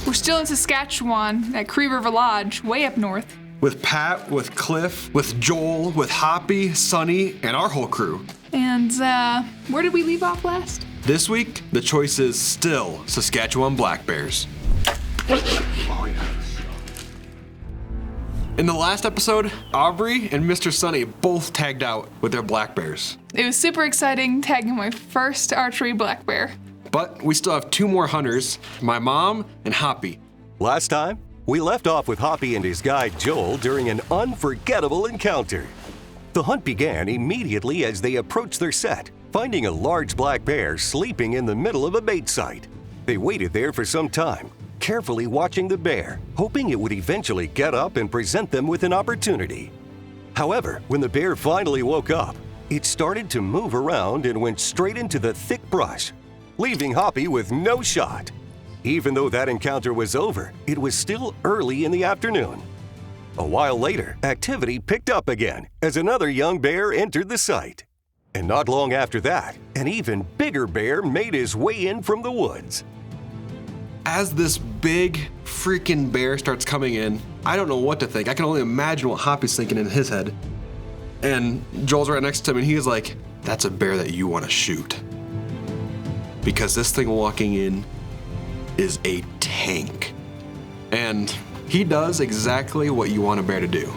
We're still in Saskatchewan at Cree River Lodge, way up north. With Pat, with Cliff, with Joel, with Hoppy, Sonny, and our whole crew. And where did we leave off last? This week, the choice is still Saskatchewan black bears. Oh, yeah. In the last episode, Aubrey and Mr. Sonny both tagged out with their black bears. It was super exciting tagging my first archery black bear. But we still have 2 more hunters, my mom and Hoppy. Last time, we left off with Hoppy and his guide Joel during an unforgettable encounter. The hunt began immediately as they approached their set, finding a large black bear sleeping in the middle of a bait site. They waited there for some time, carefully watching the bear, hoping it would eventually get up and present them with an opportunity. However, when the bear finally woke up, it started to move around and went straight into the thick brush, leaving Hoppy with no shot. Even though that encounter was over, it was still early in the afternoon. A while later, activity picked up again as another young bear entered the site. And not long after that, an even bigger bear made his way in from the woods. As this big freaking bear starts coming in, I don't know what to think. I can only imagine what Hoppy's thinking in his head. And Joel's right next to him and he's like, that's a bear that you want to shoot. Because this thing walking in is a tank. And he does exactly what you want a bear to do.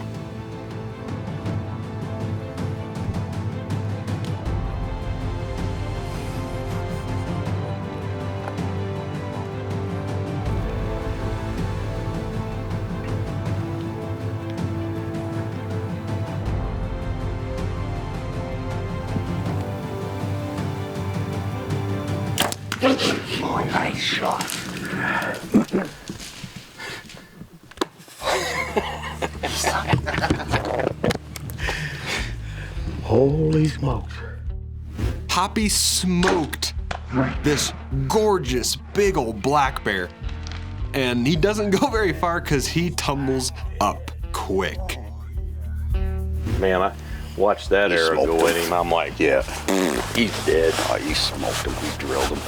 Oh, nice shot. Holy smokes. Hoppy smoked this gorgeous big old black bear. And he doesn't go very far because he tumbles up quick. Man, I watched that arrow go in him. I'm like, Yeah. he's dead. Oh, you smoked him. We drilled him.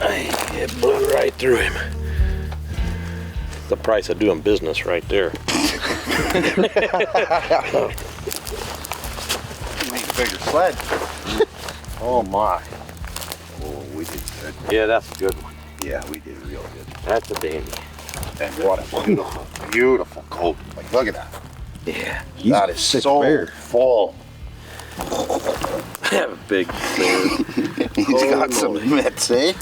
It blew right through him. The price of doing business right there. Make a bigger sled. Oh my. Oh, we did good. Yeah, that's a good one. Yeah, we did real good. That's a dandy. And what a beautiful, beautiful coat. Like, look at that. Yeah. That is so full. Have a big bear. He's got some mitts, eh?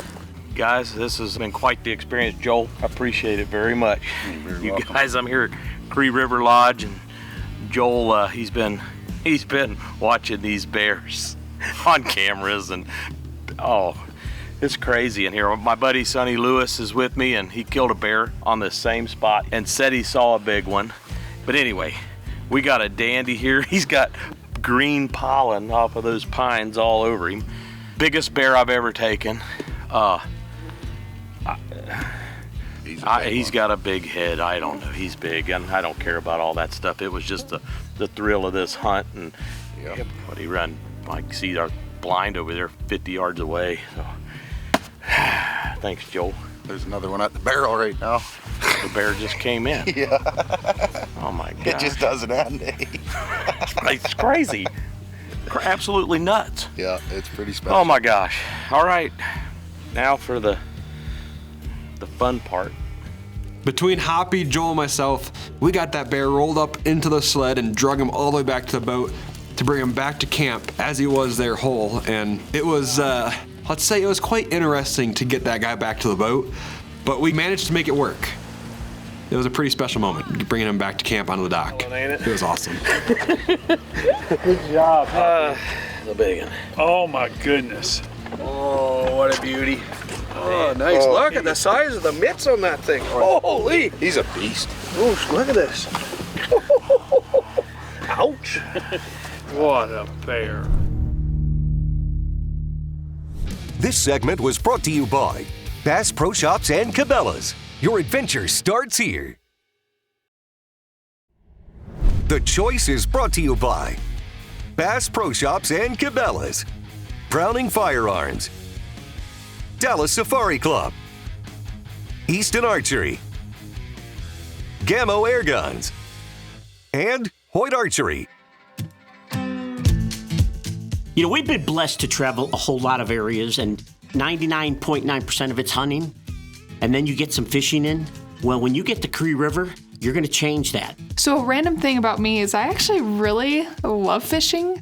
Guys, this has been quite the experience. Joel, I appreciate it very much. You're welcome. Guys, I'm here at Cree River Lodge, and Joel, he's been watching these bears on cameras, and oh, it's crazy in here. My buddy Sonny Lewis is with me, and he killed a bear on the same spot and said he saw a big one. But anyway, we got a dandy here. He's got green pollen off of those pines all over him. Biggest bear I've ever taken. He's got a big head. I don't know. He's big, and I don't care about all that stuff. It was just the thrill of this hunt, and but he run. I can see our blind over there 50 yards away. So, thanks, Joel. There's another one at the barrel right now. The bear just came in. Yeah. Oh my God. It just doesn't end, eh? It's crazy. Absolutely nuts. Yeah, it's pretty special. Oh my gosh. All right. Now for the fun part. Between Hoppy, Joel, and myself, we got that bear rolled up into the sled and drug him all the way back to the boat to bring him back to camp as he was there whole. And it was, let's say it was quite interesting to get that guy back to the boat, but we managed to make it work. It was a pretty special moment, bringing him back to camp onto the dock. Oh, ain't it? It was awesome. Good job. The big one. Oh my goodness. Oh, what a beauty. Oh, nice. Look at the size of the mitts on that thing. Holy. He's a beast. Oh, look at this. Ouch. What a bear. This segment was brought to you by Bass Pro Shops and Cabela's. Your adventure starts here. The Choice is brought to you by Bass Pro Shops and Cabela's, Browning Firearms, Dallas Safari Club, Easton Archery, Gammo Air Guns, and Hoyt Archery. You know, we've been blessed to travel a whole lot of areas, and 99.9% of it's hunting, and then you get some fishing in. Well, when you get to Cree River, you're going to change that. So a random thing about me is I actually really love fishing.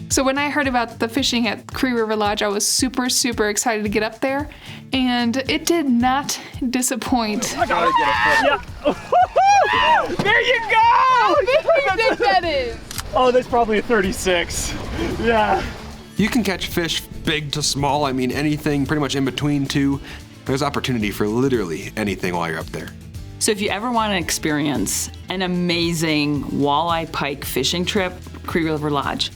So when I heard about the fishing at Cree River Lodge, I was super, super excited to get up there, and it did not disappoint. I gotta get a fish. Yeah. There you go! How big do you think that is? Oh, that's probably a 36. Yeah. You can catch fish big to small. I mean, anything pretty much in between two. There's opportunity for literally anything while you're up there. So if you ever want to experience an amazing walleye pike fishing trip, Cree River Lodge.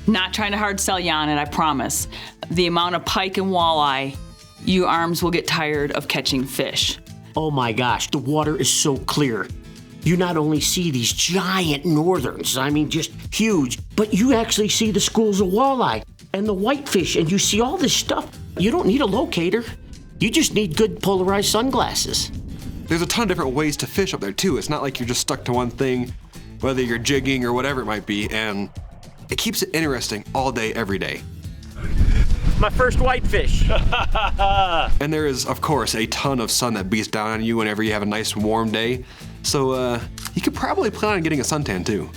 Not trying to hard sell you on it, I promise. The amount of pike and walleye, you arms will get tired of catching fish. Oh my gosh, the water is so clear. You not only see these giant northerns, I mean just huge, but you actually see the schools of walleye and the whitefish, and you see all this stuff. You don't need a locator. You just need good polarized sunglasses. There's a ton of different ways to fish up there too. It's not like you're just stuck to one thing, whether you're jigging or whatever it might be, and it keeps it interesting all day, every day. My first whitefish. And there is, of course, a ton of sun that beats down on you whenever you have a nice warm day. So you could probably plan on getting a suntan too.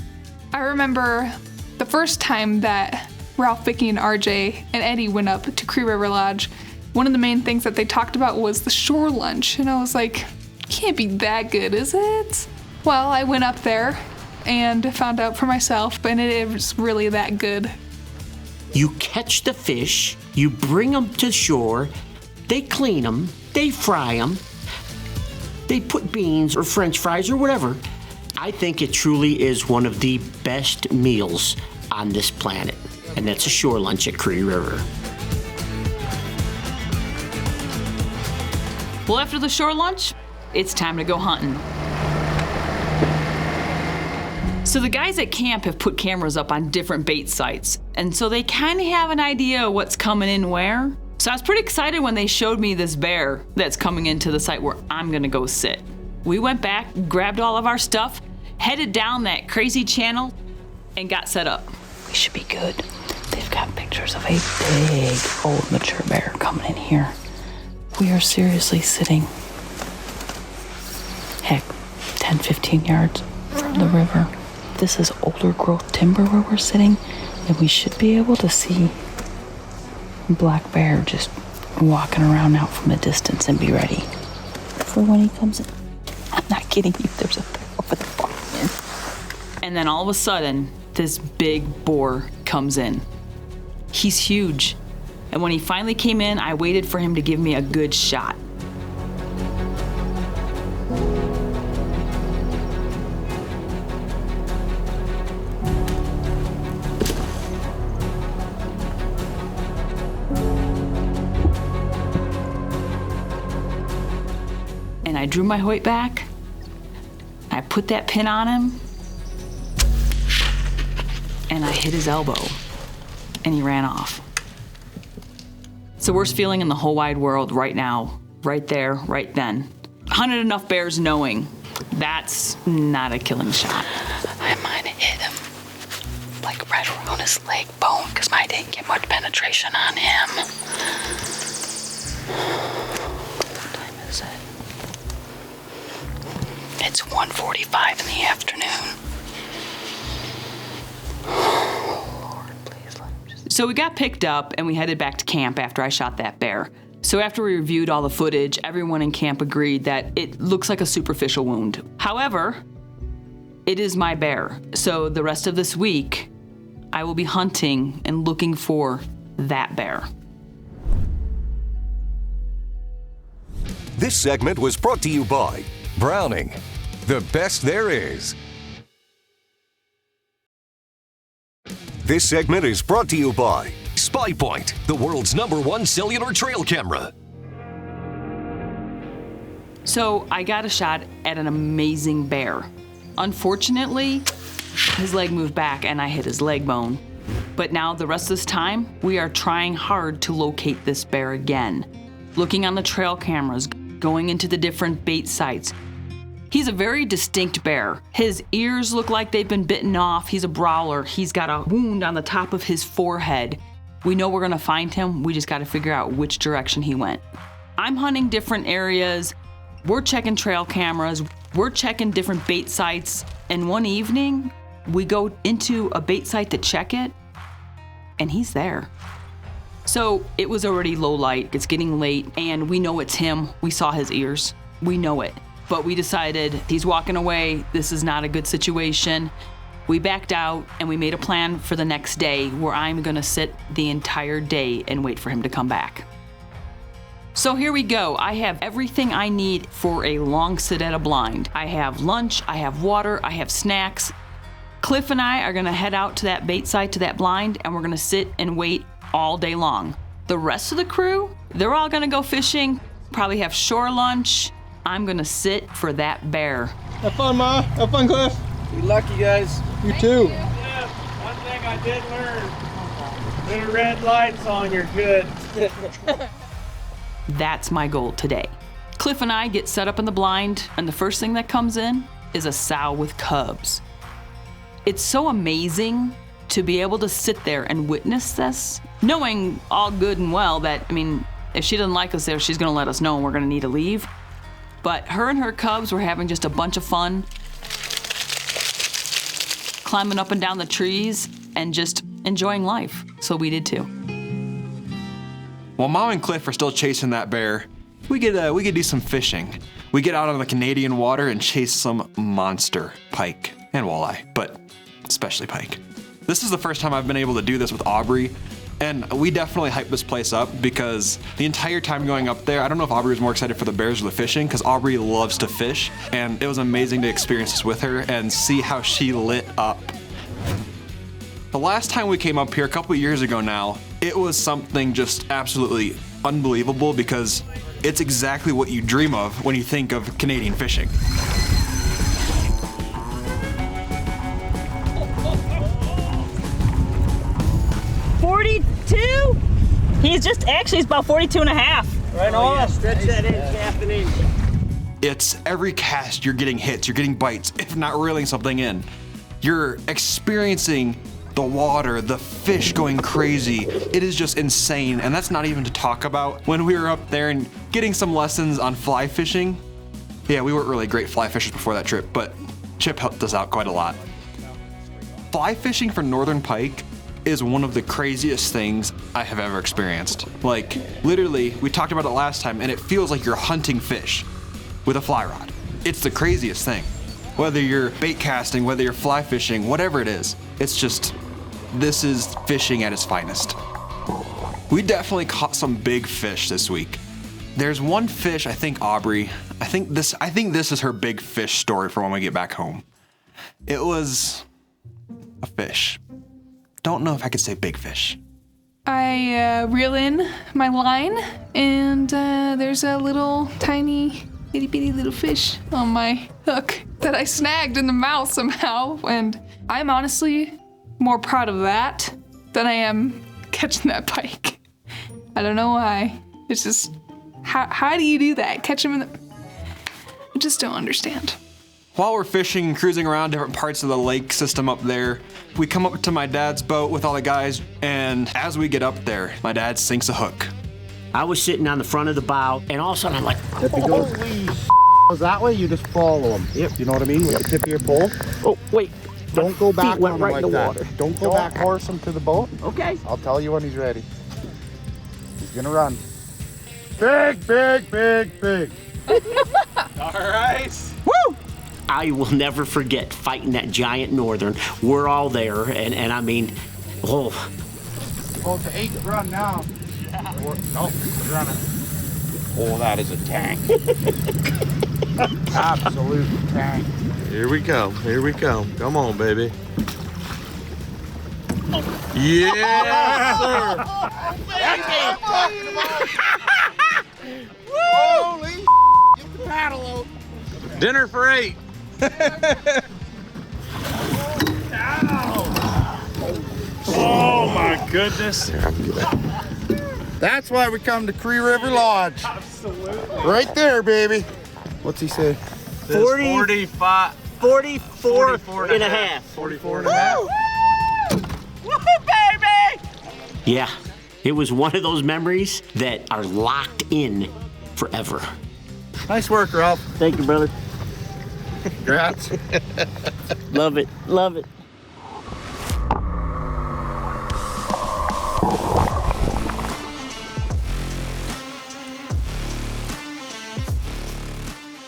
I remember the first time that Ralph, Vicki, and RJ and Eddie went up to Cree River Lodge. One of the main things that they talked about was the shore lunch, and I was like, can't be that good, is it? Well, I went up there and found out for myself, and it is really that good. You catch the fish, you bring them to shore, they clean them, they fry them, they put beans or French fries or whatever. I think it truly is one of the best meals on this planet, and that's a shore lunch at Cree River. Well, after the shore lunch, it's time to go hunting. So the guys at camp have put cameras up on different bait sites, and so they kind of have an idea of what's coming in where. So I was pretty excited when they showed me this bear that's coming into the site where I'm gonna go sit. We went back, grabbed all of our stuff, headed down that crazy channel, and got set up. We should be good. They've got pictures of a big old mature bear coming in here. We are seriously sitting, heck, 10, 15 yards from the river. This is older growth timber where we're sitting, and we should be able to see a black bear just walking around out from a distance and be ready for when he comes in. I'm not kidding you, there's a bear over the farm. And then all of a sudden, this big boar comes in. He's huge. And when he finally came in, I waited for him to give me a good shot. And I drew my Hoyt back. I put that pin on him. And I hit his elbow. And he ran off. It's the worst feeling in the whole wide world right now, right there, right then. Hunted enough bears knowing that's not a killing shot. I might have hit him like right around his leg bone because I didn't get much penetration on him. What time is it? It's 1:45 in the afternoon. So we got picked up and we headed back to camp after I shot that bear. So after we reviewed all the footage, everyone in camp agreed that it looks like a superficial wound. However, it is my bear. So the rest of this week, I will be hunting and looking for that bear. This segment was brought to you by Browning, the best there is. This segment is brought to you by SpyPoint, the world's #1 cellular trail camera. So I got a shot at an amazing bear. Unfortunately, his leg moved back and I hit his leg bone. But now the rest of this time, we are trying hard to locate this bear again. Looking on the trail cameras, going into the different bait sites. He's a very distinct bear. His ears look like they've been bitten off. He's a brawler. He's got a wound on the top of his forehead. We know we're gonna find him. We just gotta figure out which direction he went. I'm hunting different areas. We're checking trail cameras. We're checking different bait sites. And one evening, we go into a bait site to check it, and he's there. So it was already low light. It's getting late, and we know it's him. We saw his ears. We know it. But we decided he's walking away. This is not a good situation. We backed out, and we made a plan for the next day where I'm gonna sit the entire day and wait for him to come back. So here we go. I have everything I need for a long sit at a blind. I have lunch, I have water, I have snacks. Cliff and I are gonna head out to that bait site, to that blind, and we're gonna sit and wait all day long. The rest of the crew, they're all gonna go fishing, probably have shore lunch. I'm gonna sit for that bear. Have fun, Ma. Have fun, Cliff. Be lucky, guys. You too. Yeah, one thing I did learn, the red lights on, you're good. That's my goal today. Cliff and I get set up in the blind, and the first thing that comes in is a sow with cubs. It's so amazing to be able to sit there and witness this, knowing all good and well that, I mean, if she doesn't like us there, she's gonna let us know and we're gonna need to leave. But her and her cubs were having just a bunch of fun, climbing up and down the trees and just enjoying life. So we did too. While Mom and Cliff are still chasing that bear, we could do some fishing. We get out on the Canadian water and chase some monster pike and walleye, but especially pike. This is the first time I've been able to do this with Aubrey, and we definitely hyped this place up because the entire time going up there, I don't know if Aubrey was more excited for the bears or the fishing, because Aubrey loves to fish, and it was amazing to experience this with her and see how she lit up. The last time we came up here a couple years ago now, it was something just absolutely unbelievable because it's exactly what you dream of when you think of Canadian fishing. He's just, actually, he's about 42 and a half. Right on. Yeah, stretch that inch, half an inch. It's every cast you're getting hits, you're getting bites, if not reeling something in. You're experiencing the water, the fish going crazy. It is just insane, and that's not even to talk about when we were up there and getting some lessons on fly fishing. Yeah, we weren't really great fly fishers before that trip, but Chip helped us out quite a lot. Fly fishing for northern pike is one of the craziest things I have ever experienced. Like, literally, we talked about it last time, and it feels like you're hunting fish with a fly rod. It's the craziest thing. Whether you're bait casting, whether you're fly fishing, whatever it is, it's just, this is fishing at its finest. We definitely caught some big fish this week. There's one fish, I think Aubrey, I think this is her big fish story for when we get back home. It was a fish. Don't know if I could say big fish. I reel in my line, and there's a little tiny itty bitty little fish on my hook that I snagged in the mouth somehow, and I'm honestly more proud of that than I am catching that pike. I don't know why. It's just, how do you do that? Catch him in the... I just don't understand. While we're fishing and cruising around different parts of the lake system up there, we come up to my dad's boat with all the guys, and as we get up there, my dad sinks a hook. I was sitting on the front of the bow, and all of a sudden I'm like, If he goes that way, you just follow him. Yep. You know what I mean? With the tip of your pole. oh, wait. Don't go back went on him right like in the that. water. Don't go back, horse him to the boat. Okay. I'll tell you when he's ready. He's gonna run. Big, big, big, big. All right. Woo! I will never forget fighting that giant northern. We're all there, and I mean, oh. Oh, it's an 8 run now. Nope, he's running. Oh, that is a tank. Absolute tank. Here we go. Here we go. Come on, baby. Yes, sir. That's what I'm talking about. Holy get the paddle out. Dinner for 8. Oh my goodness. That's why we come to Cree River Lodge. I'm Absolutely. Right there, baby. What's he say? 45. 44 and a half. 44 and a half. Woohoo, baby! Yeah, it was one of those memories that are locked in forever. Nice work, Ralph. Thank you, brother. Congrats. Love it, love it.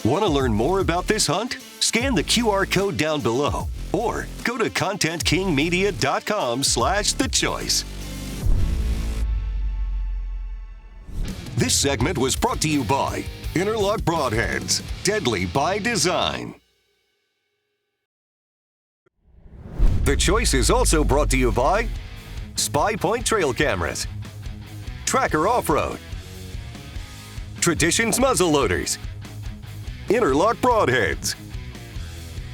Want to learn more about this hunt? Scan the QR code down below or go to contentkingmedia.com/thechoice. This segment was brought to you by Interlock Broadheads, deadly by design. The Choice is also brought to you by Spy Point Trail Cameras, Tracker Off-Road, Traditions Muzzleloaders, Interlock Broadheads,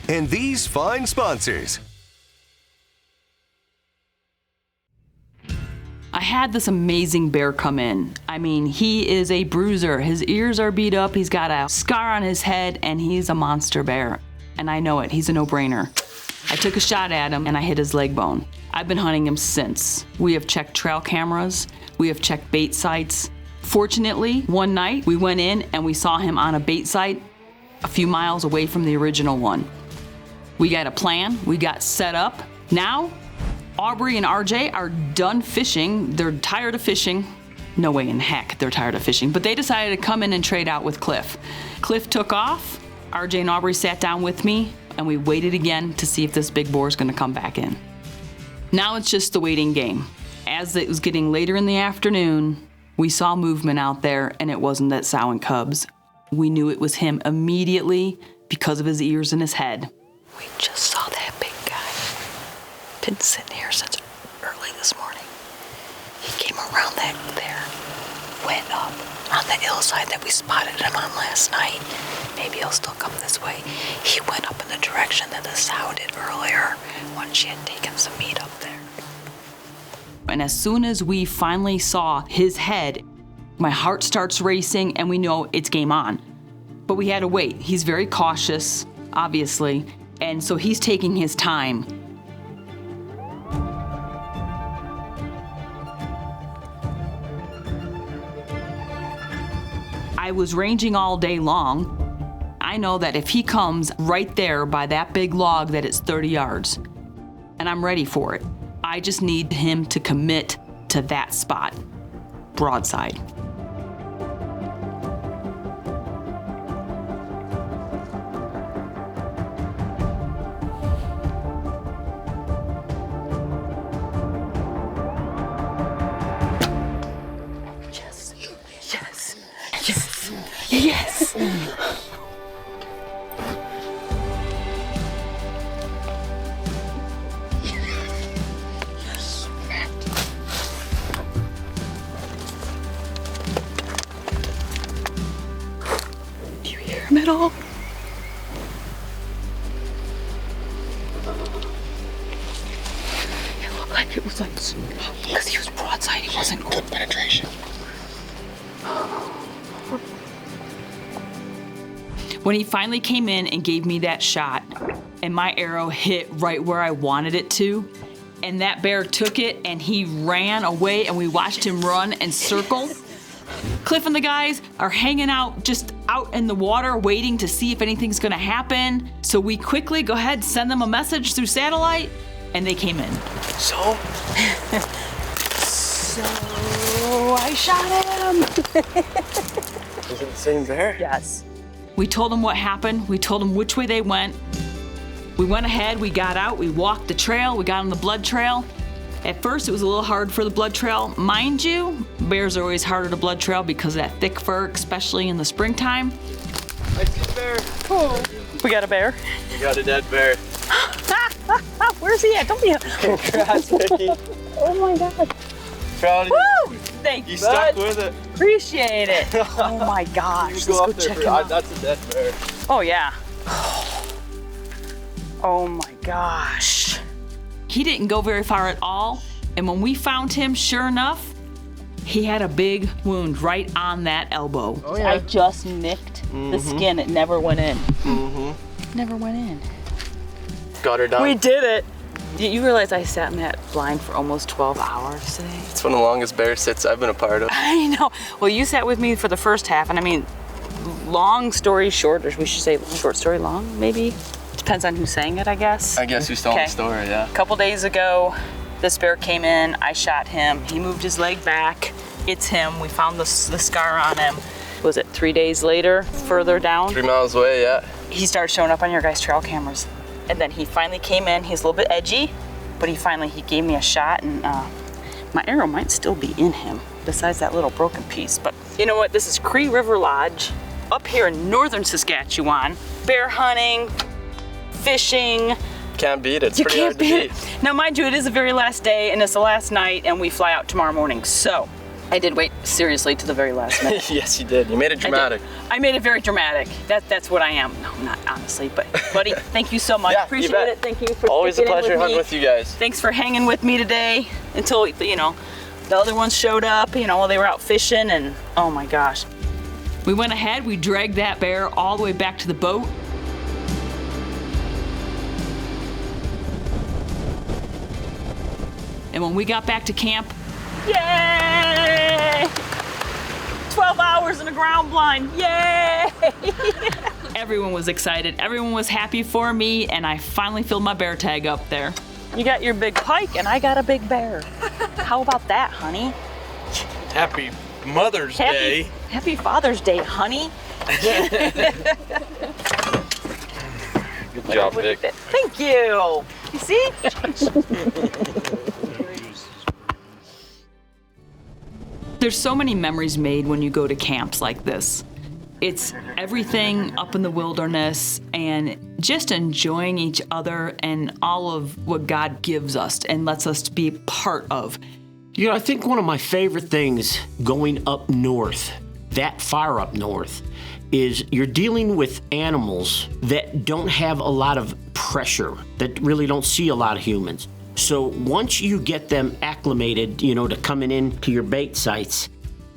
and these fine sponsors. I had this amazing bear come in. I mean, he is a bruiser. His ears are beat up, he's got a scar on his head, and he's a monster bear. And I know it, he's a no-brainer. I took a shot at him and I hit his leg bone. I've been hunting him since. We have checked trail cameras, we have checked bait sites. Fortunately, one night we went in and we saw him on a bait site a few miles away from the original one. We got a plan, we got set up. Now, Aubrey and RJ are done fishing. They're tired of fishing. No way in heck they're tired of fishing, but they decided to come in and trade out with Cliff. Cliff took off, RJ and Aubrey sat down with me, and we waited again to see if this big boar is gonna come back in. Now it's just the waiting game. As it was getting later in the afternoon, we saw movement out there, and it wasn't that sow and cubs. We knew it was him immediately because of his ears and his head. We just saw that big guy. Been sitting here since early this morning. He came around that there, went up on the hillside that we spotted him on last night. Maybe he'll still come this way. He went up in the direction that the sow did earlier when she had taken some meat up there. And as soon as we finally saw his head, my heart starts racing and we know it's game on. But we had to wait. He's very cautious, obviously, and so he's taking his time. I was ranging all day long. I know that if he comes right there by that big log that it's 30 yards, and I'm ready for it. I just need him to commit to that spot, broadside. Yes, yes, yes, yes. Him at all? It looked like it was like, because he was broadside, he wasn't good penetration. When he finally came in and gave me that shot, and my arrow hit right where I wanted it to, and that bear took it and he ran away and we watched him run and circle. Cliff and the guys are hanging out just out in the water waiting to see if anything's gonna happen. So we quickly go ahead, send them a message through satellite, and they came in. So I shot him. Is it the same bear? Yes. We told them what happened. We told them which way they went. We went ahead, we got out, we walked the trail, we got on the blood trail. At first, it was a little hard for the blood trail. Mind you, bears are always harder to blood trail because of that thick fur, especially in the springtime. I see a bear. Oh, we got a bear. We got a dead bear. Where's he at? Don't be. Congrats, Vicki. Oh my God. Proud of Woo! you. Thank you, You stuck bud. with it. Appreciate it. Oh my gosh. You go Let's up go there check for him out. that's a dead bear. Oh yeah. Oh my gosh. He didn't go very far at all, and when we found him, sure enough, He had a big wound right on that elbow. Oh, yeah. I just nicked the skin. It never went in. Never went in. Got her done. We did it. You realize I sat in that blind for almost 12 hours today? It's one of the longest bear sits I've been a part of. I know. Well, you sat with me for the first half, and I mean, long story short, or we should say short story long, maybe? Depends on who's saying it, I guess. I guess who's telling the story, yeah. A couple days ago, this bear came in, I shot him, he moved his leg back, it's him, we found the scar on him. Was it 3 days later, further down? 3 miles away, yeah. He started showing up on your guys' trail cameras. And then he finally came in, he's a little bit edgy, but he gave me a shot, and my arrow might still be in him, besides that little broken piece. But you know what, this is Cree River Lodge, up here in northern Saskatchewan. Bear hunting, fishing. Can't beat it, it's You pretty can't hard to beat beat. it. Now mind you, it is the very last day, and it's the last night, and we fly out tomorrow morning, so. I did wait seriously to the very last minute. Yes, you did. You made it dramatic. I made it very dramatic. That's what I am. No, not honestly, but buddy, thank you so much. Yeah, Appreciate you bet. it. Thank you for always a sticking in pleasure with hunting me. with you guys. Thanks for hanging with me today until, you know, the other ones showed up, you know, while they were out fishing, and oh my gosh. We went ahead, we dragged that bear all the way back to the boat. And when we got back to camp, Yay! 12 hours in a ground blind, yay! everyone was excited. Everyone was happy for me, and I finally filled my bear tag up there. You got your big pike, and I got a big bear. How about that, honey? Happy Mother's Day. Happy Father's Day, honey. Good job, Vic. Thank you. You see? There's so many memories made when you go to camps like this. It's everything up in the wilderness and just enjoying each other and all of what God gives us and lets us be part of. You know, I think one of my favorite things going up north, that far up north, is you're dealing with animals that don't have a lot of pressure, that really don't see a lot of humans. So once you get them acclimated, you know, to coming into your bait sites,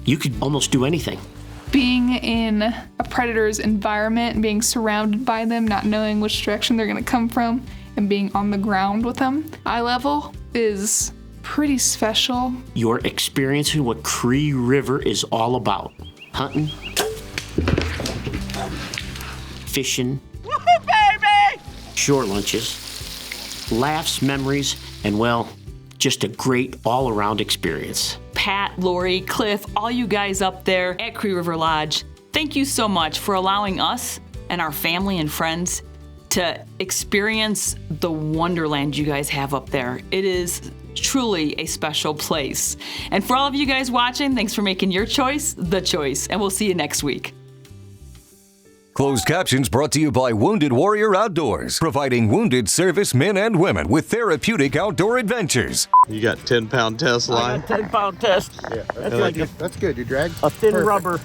you could almost do anything. Being in a predator's environment and being surrounded by them, not knowing which direction they're gonna come from, and being on the ground with them, eye level, is pretty special. You're experiencing what Cree River is all about. Hunting, fishing, baby! shore lunches, laughs, memories, and well, just a great all-around experience. Pat, Lori, Cliff, all you guys up there at Cree River Lodge, thank you so much for allowing us and our family and friends to experience the wonderland you guys have up there. It is truly a special place. And for all of you guys watching, thanks for making your choice the choice, and we'll see you next week. Closed captions brought to you by Wounded Warrior Outdoors, providing wounded service men and women with therapeutic outdoor adventures. You got 10-pound test line? 10-pound test. Yeah, That's like that's good. You drag a thin rubber.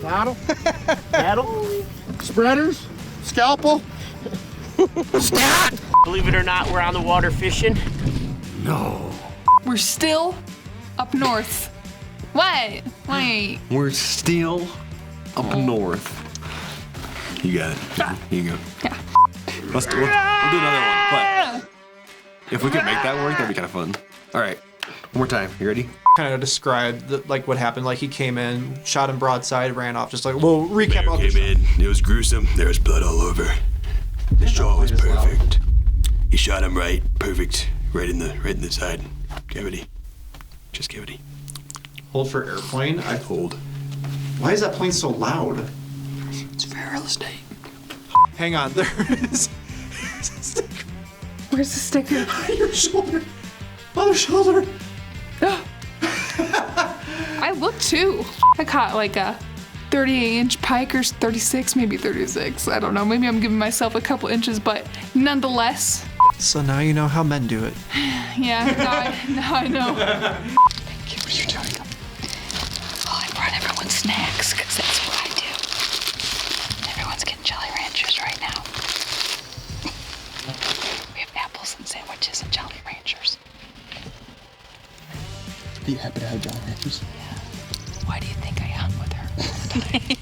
paddle, Paddle. spreaders, scalpel. Stop! Believe it or not, we're on the water fishing. No. We're still up north. What? Wait. We're still up north. You got it. Here you go. Yeah. We'll do another one, but if we could make that work, that'd be kind of fun. All right, one more time. You ready? Kind of described like what happened. Like he came in, shot him broadside, ran off. Just like, well, recap. Bear came in. It was gruesome. There was blood all over. The shot was perfect. He shot him right, perfect, right in the side cavity. Just cavity. Hold for airplane. I hold. Why is that plane so loud? It's for real estate. Hang on, there is. Where's the sticker? Your shoulder. Other shoulder. I looked too. I caught like a 38-inch pike or 36, maybe 36. I don't know. Maybe I'm giving myself a couple inches, but nonetheless. So now you know how men do it. Yeah, now I know. Thank you for your time. Oh, I brought everyone snacks, because that's what I do. Everyone's getting Jolly Ranchers right now. We have apples and sandwiches and Jolly Ranchers. Be happy to have John Hanks. Why do you think I hunt with her all the time?